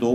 2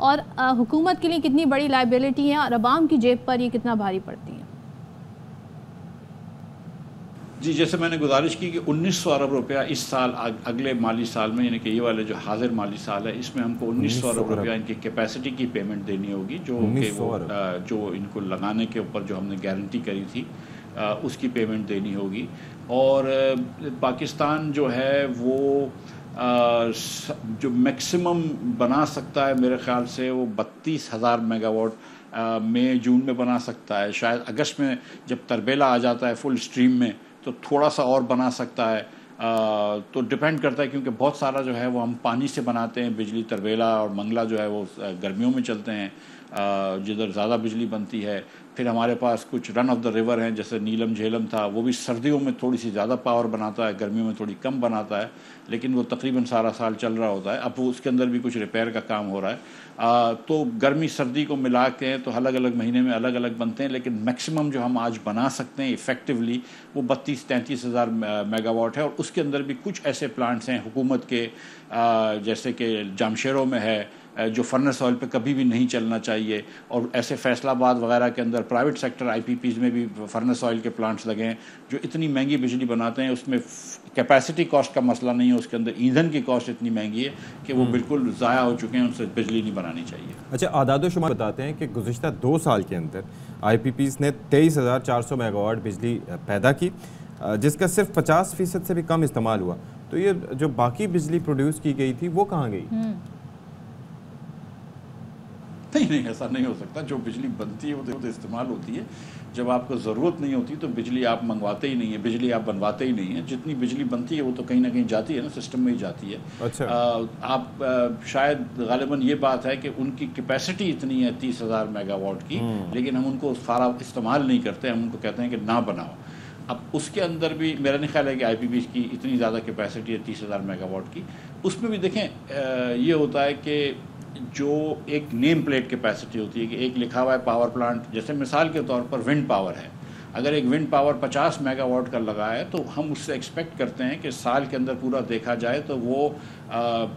اور حکومت کے لیے کتنی بڑی لائبلٹی ہے اور عوام کی جیب پر یہ کتنا بھاری پڑتی ہے؟ جی جیسے میں نے گزارش کی کہ 1900 ارب روپیہ اس سال اگلے مالی سال میں، یعنی کہ یہ والے جو حاضر مالی سال ہے اس میں ہم کو 1900 ارب روپیہ ان کی کیپیسٹی کی پیمنٹ دینی ہوگی، جو کہ وہ جو ان کو لگانے کے اوپر جو ہم نے گارنٹی کری تھی اس کی پیمنٹ دینی ہوگی. اور پاکستان جو ہے وہ جو میکسیمم بنا سکتا ہے میرے خیال سے وہ 32,000 میگا واٹ مئی جون میں بنا سکتا ہے. شاید اگست میں جب تربیلا آ جاتا ہے فل اسٹریم میں تو تھوڑا سا اور بنا سکتا ہے. تو ڈپینڈ کرتا ہے کیونکہ بہت سارا جو ہے وہ ہم پانی سے بناتے ہیں بجلی. تربیلا اور منگلا جو ہے وہ گرمیوں میں چلتے ہیں جدھر زیادہ بجلی بنتی ہے. پھر ہمارے پاس کچھ رن آف دا ریور ہیں جیسے نیلم جھیلم تھا، وہ بھی سردیوں میں تھوڑی سی زیادہ پاور بناتا ہے، گرمیوں میں تھوڑی کم بناتا ہے، لیکن وہ تقریباً سارا سال چل رہا ہوتا ہے. اب اس کے اندر بھی کچھ ریپیئر کا کام ہو رہا ہے. تو گرمی سردی کو ملا کے تو الگ الگ مہینے میں الگ الگ بنتے ہیں، لیکن میکسیمم جو ہم آج بنا سکتے ہیں ایفیکٹولی وہ 32-33 ہزار میگا واٹ ہے. اور اس کے اندر بھی کچھ ایسے پلانٹس ہیں حکومت کے جیسے کہ جامشیرو میں ہے جو فرنس آئل پہ کبھی بھی نہیں چلنا چاہیے، اور ایسے فیصل آباد وغیرہ کے اندر private sector I P Ps میں بھی فرنس آئل کے پلانٹس لگے ہیں جو اتنی مہنگی بجلی بناتے ہیں. اس میں کیپیسٹی کاسٹ کا مسئلہ نہیں ہے، اس کے اندر ایندھن کی کاسٹ اتنی مہنگی ہے کہ وہ بالکل ضائع ہو چکے ہیں، ان سے بجلی نہیں بنانی چاہیے. اچھا، اعداد و شمار بتاتے ہیں کہ گزشتہ 2 سال کے اندر آئی پی پیز نے 23,400 میگا واٹ بجلی پیدا کی، جس کا صرف 50% سے بھی کم استعمال ہوا. تو یہ جو باقی بجلی پروڈیوس کی گئی تھی وہ کہاں گئی؟ نہیں، ایسا نہیں ہو سکتا. جو بجلی بنتی ہے وہ تو استعمال ہوتی ہے. جب آپ کو ضرورت نہیں ہوتی تو بجلی آپ منگواتے ہی نہیں ہیں، بجلی آپ بنواتے ہی نہیں ہیں. جتنی بجلی بنتی ہے وہ تو کہیں نہ کہیں جاتی ہے نا، سسٹم میں ہی جاتی ہے. اچھا، آپ شاید غالباً یہ بات ہے کہ ان کی کیپیسٹی اتنی ہے 30,000 میگا واٹ کی، لیکن ہم ان کو سارا استعمال نہیں کرتے. ہم ان کو کہتے ہیں کہ نہ بناؤ. اب اس کے اندر بھی میرا نہیں خیال ہے کہ آئی پی پی کی اتنی زیادہ کیپیسٹی ہے 30,000 میگا واٹ کی. اس میں بھی دیکھیں یہ ہوتا ہے کہ جو ایک نیم پلیٹ کیپیسٹی ہوتی ہے کہ ایک لکھا ہوا ہے پاور پلانٹ، جیسے مثال کے طور پر ونڈ پاور ہے. اگر ایک ونڈ پاور 50 میگا واٹ کا لگا ہے تو ہم اس سے ایکسپیکٹ کرتے ہیں کہ سال کے اندر پورا دیکھا جائے تو وہ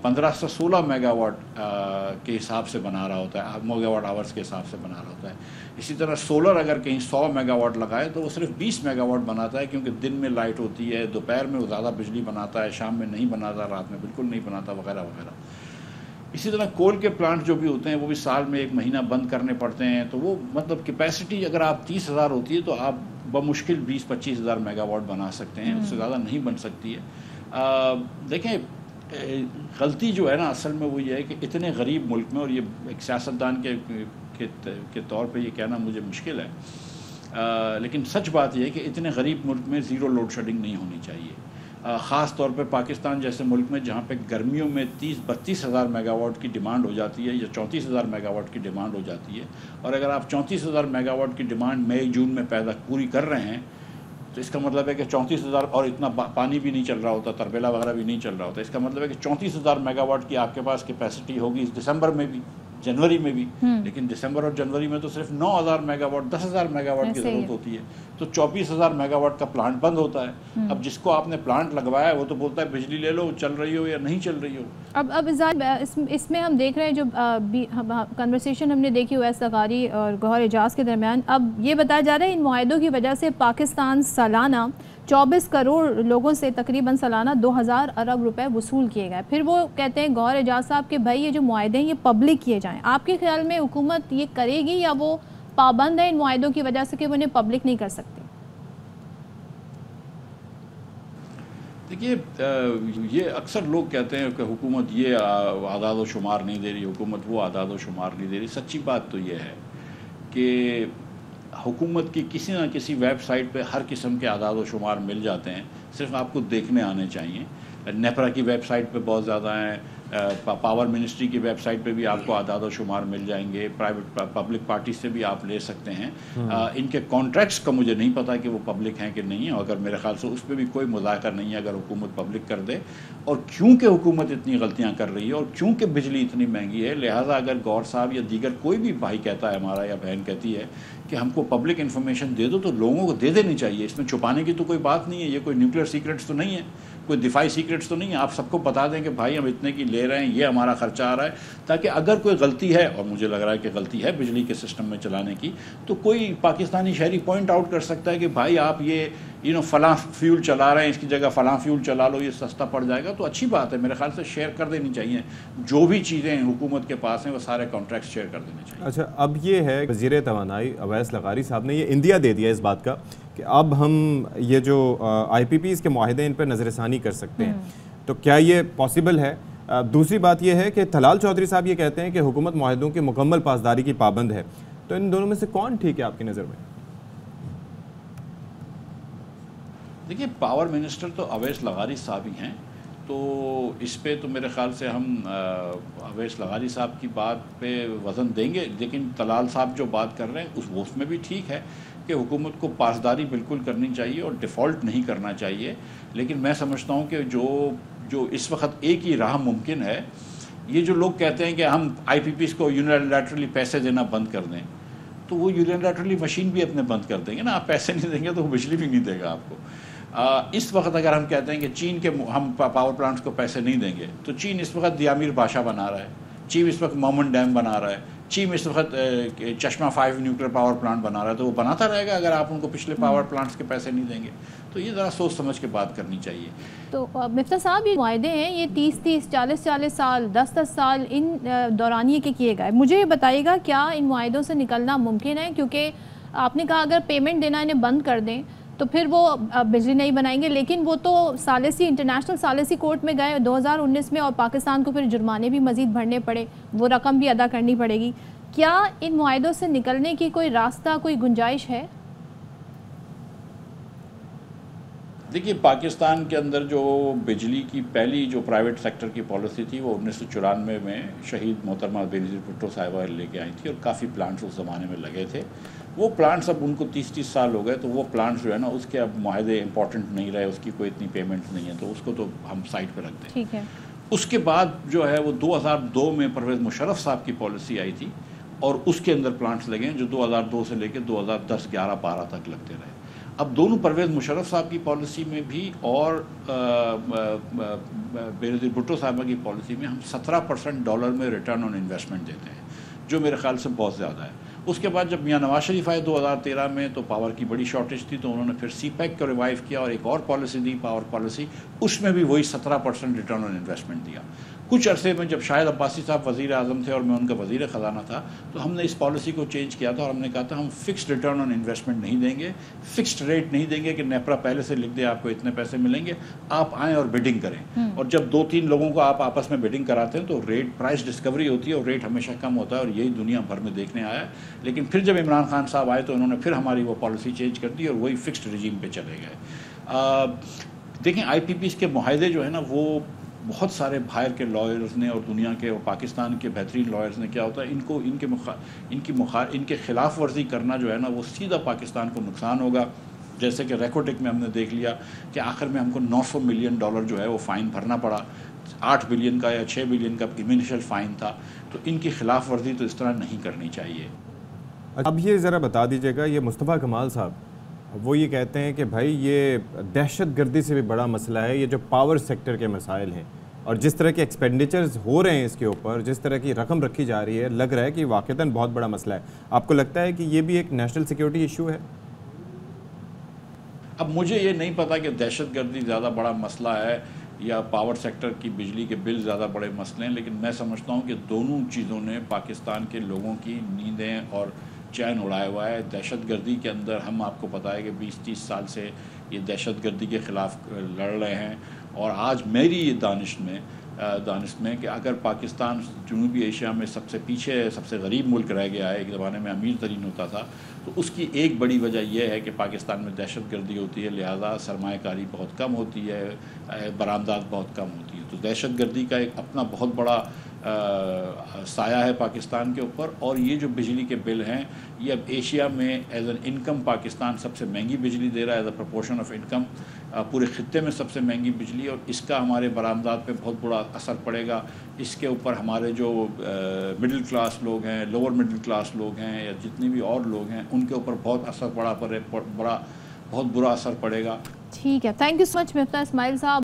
15 سے 16 میگا واٹ کے حساب سے بنا رہا ہوتا ہے، میگا واٹ آورس کے حساب سے بنا رہا ہوتا ہے. اسی طرح سولر اگر کہیں 100 میگا واٹ لگائے تو وہ صرف 20 میگا واٹ بناتا ہے، کیونکہ دن میں لائٹ ہوتی ہے، دوپہر میں وہ زیادہ بجلی بناتا ہے، شام میں نہیں بناتا، رات میں بالکل نہیں بناتا، وغیرہ وغیرہ. اسی طرح کول کے پلانٹ جو بھی ہوتے ہیں وہ بھی سال میں 1 مہینہ بند کرنے پڑتے ہیں. تو وہ مطلب کیپیسٹی اگر آپ 30,000 ہوتی ہے تو آپ بمشکل 20-25 ہزار میگا واٹ بنا سکتے ہیں، اس سے زیادہ نہیں بن سکتی ہے. دیکھیں غلطی جو ہے نا اصل میں وہ یہ ہے کہ اتنے غریب ملک میں، اور یہ ایک سیاستدان کے طور پہ یہ کہنا مجھے مشکل ہے، لیکن سچ بات یہ ہے کہ اتنے غریب ملک میں زیرو لوڈ شیڈنگ نہیں ہونی چاہیے. خاص طور پہ پاکستان جیسے ملک میں جہاں پہ گرمیوں میں 30-32 ہزار میگا واٹ کی ڈیمانڈ ہو جاتی ہے یا 34,000 میگا واٹ کی ڈیمانڈ ہو جاتی ہے. اور اگر آپ 34,000 میگا واٹ کی ڈیمانڈ مئی جون میں پوری کر رہے ہیں تو اس کا مطلب ہے کہ 34,000، اور اتنا پانی بھی نہیں چل رہا ہوتا، تربیلا وغیرہ بھی نہیں چل رہا ہوتا. اس کا مطلب ہے کہ 34,000 میگا واٹ کی آپ کے پاس کیپیسٹی ہوگی اس دسمبر میں بھی، جنوری میں بھی. لیکن دسمبر اور جنوری میں تو صرف 9,000 میگا واٹ 10,000 میگا واٹ کی ضرورت ہوتی ہے، تو 24,000 میگا واٹ کا پلانٹ بند ہوتا ہے. اب جس کو آپ نے پلانٹ لگوایا ہے وہ تو بولتا ہے بجلی لے لو، چل رہی ہو یا نہیں چل رہی ہو. اب اس میں ہم دیکھ رہے ہیں جو کنورسیشن ہم نے دیکھی اویس زغاری اور گوہر اعجاز کے درمیان، اب یہ بتایا جا رہا ہے ان معاہدوں کی وجہ سے پاکستان سالانہ 24 کروڑ لوگوں سے تقریباً سالانہ 2,000 ارب روپے وصول کیے گئے. پھر وہ کہتے ہیں گوہر اعجاز صاحب کہ بھائی یہ جو معاہدے ہیں یہ پبلک کیے جائیں. آپ کے خیال میں حکومت یہ کرے گی یا وہ پابند ہے ان معاہدوں کی وجہ سے کہ وہ انہیں پبلک نہیں کر سکتے؟ دیکھیے یہ اکثر لوگ کہتے ہیں کہ حکومت یہ اعداد و شمار نہیں دے رہی، حکومت وہ اعداد و شمار نہیں دے رہی. سچی بات تو یہ ہے کہ حکومت کی کسی نہ کسی ویب سائٹ پہ ہر قسم کے اعداد و شمار مل جاتے ہیں، صرف آپ کو دیکھنے آنے چاہیے. نیپرا کی ویب سائٹ پہ بہت زیادہ ہیں، پاور منسٹری کی ویب سائٹ پہ بھی آپ کو اعداد و شمار مل جائیں گے، پرائیویٹ پبلک پارٹی سے بھی آپ لے سکتے ہیں. ان کے کانٹریکٹس کا مجھے نہیں پتا کہ وہ پبلک ہیں کہ نہیں، اگر میرے خیال سے اس پہ بھی کوئی مذاکرہ نہیں ہے اگر حکومت پبلک کر دے. اور کیونکہ حکومت اتنی غلطیاں کر رہی ہے اور کیونکہ بجلی اتنی مہنگی ہے، لہٰذا اگر گور صاحب یا دیگر کوئی بھی بھائی کہتا ہے ہمارا یا بہن کہتی ہے کہ ہم کو پبلک انفارمیشن دے دو تو لوگوں کو دے دینی چاہیے. اس میں چھپانے کی تو کوئی بات نہیں ہے، یہ کوئی نیوکلیئر سیکرٹس تو نہیں ہے. کوئی دفاعی سیکرٹس تو نہیں ہے، آپ سب کو بتا دیں کہ بھائی ہم اتنے کی لے رہے ہیں، یہ ہمارا خرچہ آ رہا ہے، تاکہ اگر کوئی غلطی ہے، اور مجھے لگ رہا ہے کہ غلطی ہے بجلی کے سسٹم میں چلانے کی، تو کوئی پاکستانی شہری پوائنٹ آؤٹ کر سکتا ہے کہ بھائی آپ یہ فلاں فیول چلا رہے ہیں، اس کی جگہ فلاں فیول چلا لو، یہ سستا پڑ جائے گا. تو اچھی بات ہے، میرے خیال سے شیئر کر دینی چاہیے، جو بھی چیزیں حکومت کے پاس ہیں وہ سارے کانٹریکٹ شیئر کر دینے چاہیے. اچھا، اب یہ ہے وزیر توانائی اویس لغاری صاحب نے یہ اندیا دے دیا اس بات کا کہ اب ہم یہ جو آئی پی پیز کے معاہدے ان پر نظر ثانی کر سکتے ہیں، تو کیا یہ پاسبل ہے؟ دوسری بات یہ ہے کہ طلال چودھری صاحب یہ کہتے ہیں کہ حکومت معاہدوں کی مکمل پاسداری کی پابند ہے. تو ان دونوں میں سے کون ٹھیک ہے آپ کی نظر میں؟ دیکھیے، پاور منسٹر تو اویس لغاری صاحب ہی ہیں، تو اس پہ تو میرے خیال سے ہم اویس لغاری صاحب کی بات پہ وزن دیں گے. لیکن طلال صاحب جو بات کر رہے ہیں اس میں بھی ٹھیک ہے کہ حکومت کو پاسداری بالکل کرنی چاہیے اور ڈیفالٹ نہیں کرنا چاہیے. لیکن میں سمجھتا ہوں کہ جو اس وقت ایک ہی راہ ممکن ہے، یہ جو لوگ کہتے ہیں کہ ہم آئی پی پیز کو یونیلیٹرلی پیسے دینا بند کر دیں، تو وہ یونیلیٹرلی مشین بھی اپنے بند کر دیں گے نا. آپ پیسے نہیں دیں گے تو وہ بجلی بھی نہیں دے گا آپ کو. اس وقت اگر ہم کہتے ہیں کہ چین کے ہم پاور پلانٹس کو پیسے نہیں دیں گے، تو چین اس وقت دیامیر بادشاہ بنا رہا ہے، چین اس وقت مومن ڈیم بنا رہا ہے، چین اس وقت چشمہ 5 نیوکلیر پاور پلانٹ بنا رہا ہے، تو وہ بناتا رہے گا اگر آپ ان کو پچھلے پاور پلانٹس کے پیسے نہیں دیں گے. تو یہ ذرا سوچ سمجھ کے بات کرنی چاہیے. تو مفتاح صاحب، یہ معاہدے ہیں یہ 30 40 سال 10 سال ان دورانیے کے کیے گئے. مجھے یہ بتائیے گا کیا ان معاہدوں سے نکلنا ممکن ہے؟ کیونکہ آپ نے کہا اگر پیمنٹ دینا انہیں بند کر دیں تو پھر وہ بجلی نہیں بنائیں گے، لیکن وہ تو انٹرنیشنل ثالثی کورٹ میں گئے 2019 میں، اور پاکستان کو پھر جرمانے بھی مزید بھرنے پڑے، وہ رقم بھی ادا کرنی پڑے گی. کیا ان معاہدوں سے نکلنے کی کوئی راستہ، کوئی گنجائش ہے؟ دیکھیے، پاکستان کے اندر جو بجلی کی پہلی جو پرائیویٹ سیکٹر کی پالیسی تھی وہ 1994 میں شہید محترمہ بینظیر بھٹو صاحبہ لے کے آئی تھی، اور کافی پلانٹس اس زمانے میں لگے تھے. وہ پلانٹس اب ان کو 30 سال ہو گئے، تو وہ پلانٹس جو ہے نا اس کے اب معاہدے امپورٹنٹ نہیں رہے، اس کی کوئی اتنی پیمنٹس نہیں ہیں، تو اس کو تو ہم سائٹ پہ رکھ دیں. ٹھیک ہے. اس کے بعد جو ہے وہ 2002 میں پرویز مشرف صاحب کی پالیسی آئی تھی، اور اس کے اندر پلانٹس لگے ہیں جو 2002 سے لے کے 2010 11 12 تک لگتے رہے. اب دونوں پرویز مشرف صاحب کی پالیسی میں بھی اور بینظیر بھٹو صاحبہ کی پالیسی میں ہم 17% ڈالر میں ریٹرن آن انویسٹمنٹ دیتے ہیں، جو میرے خیال سے بہت زیادہ ہے. اس کے بعد جب میاں نواز شریف آئے 2013 میں، تو پاور کی بڑی شارٹیج تھی، تو انہوں نے پھر سی پیک کو ریوائیو کیا اور ایک اور پالیسی دی، پاور پالیسی. اس میں بھی وہی 17% ریٹرن آن انویسٹمنٹ دیا. کچھ عرصے میں جب شاہد عباسی صاحب وزیر اعظم تھے اور میں ان کا وزیر خزانہ تھا، تو ہم نے اس پالیسی کو چینج کیا تھا، اور ہم نے کہا تھا ہم فکسڈ ریٹرن آن انویسٹمنٹ نہیں دیں گے، فکسڈ ریٹ نہیں دیں گے کہ نیپرا پہلے سے لکھ دے آپ کو اتنے پیسے ملیں گے، آپ آئیں اور بیڈنگ کریں. اور جب 2-3 لوگوں کو آپ آپس میں بیڈنگ کراتے ہیں تو ریٹ پرائس ڈسکوری ہوتی ہے اور ریٹ ہمیشہ کم ہوتا ہے، اور یہی دنیا بھر میں دیکھنے آیا ہے. لیکن پھر جب عمران خان صاحب آئے تو انہوں نے پھر ہماری وہ پالیسی چینج کر دی اور وہی فکسڈ رجیم پہ چلے گئے. دیکھیں، آئی پی پیز کے معاہدے جو ہے نا، وہ بہت سارے باہر کے لائرز نے اور دنیا کے اور پاکستان کے بہترین لائرز نے کیا ہوتا ہے، ان کے خلاف ورزی کرنا جو ہے نا، وہ سیدھا پاکستان کو نقصان ہوگا. جیسے کہ ریکوٹک میں ہم نے دیکھ لیا کہ آخر میں ہم کو $900 ملین جو ہے وہ فائن بھرنا پڑا. 8 بلین کا یا 6 بلین کا انیشل فائن تھا. تو ان کی خلاف ورزی تو اس طرح نہیں کرنی چاہیے. اب یہ ذرا بتا دیجیے گا، یہ مصطفیٰ کمال صاحب وہ یہ کہتے ہیں کہ بھائی یہ دہشت گردی سے بھی بڑا مسئلہ ہے، یہ جو پاور سیکٹر کے مسائل ہیں اور جس طرح کے ایکسپینڈیچرز ہو رہے ہیں اس کے اوپر، جس طرح کی رقم رکھی جا رہی ہے، لگ رہا ہے کہ واقعتاً بہت بڑا مسئلہ ہے. آپ کو لگتا ہے کہ یہ بھی ایک نیشنل سیکیورٹی ایشو ہے؟ اب مجھے یہ نہیں پتا کہ دہشت گردی زیادہ بڑا مسئلہ ہے یا پاور سیکٹر کی بجلی کے بل زیادہ بڑے مسئلے ہیں، لیکن میں سمجھتا ہوں کہ دونوں چیزوں نے پاکستان کے لوگوں کی نیندیں اور چین اڑایا ہوا ہے. دہشت گردی کے اندر ہم آپ کو پتہ ہے کہ 20-30 سال سے یہ دہشت گردی کے خلاف لڑ رہے ہیں، اور آج میری یہ دانش میں کہ اگر پاکستان جنوبی ایشیا میں سب سے پیچھے سب سے غریب ملک رہ گیا ہے، ایک زمانے میں امیر ترین ہوتا تھا، تو اس کی ایک بڑی وجہ یہ ہے کہ پاکستان میں دہشت گردی ہوتی ہے، لہٰذا سرمایہ کاری بہت کم ہوتی ہے، برآمدات بہت کم ہوتی ہے. تو دہشت گردی کا ایک اپنا بہت بڑا سایہ ہے پاکستان کے اوپر. اور یہ جو بجلی کے بل ہیں، یہ اب ایشیا میں ایز این انکم پاکستان سب سے مہنگی بجلی دے رہا ہے، as a proportion of income پورے خطے میں سب سے مہنگی بجلی، اور اس کا ہمارے برآمدات پہ بہت بڑا اثر پڑے گا. اس کے اوپر ہمارے جو مڈل کلاس لوگ ہیں، لوور مڈل کلاس لوگ ہیں، یا جتنے بھی اور لوگ ہیں، ان کے اوپر بہت اثر بہت برا اثر پڑے گا. ٹھیک ہے، تھینک یو سو مچ مفتاح اسماعیل صاحب.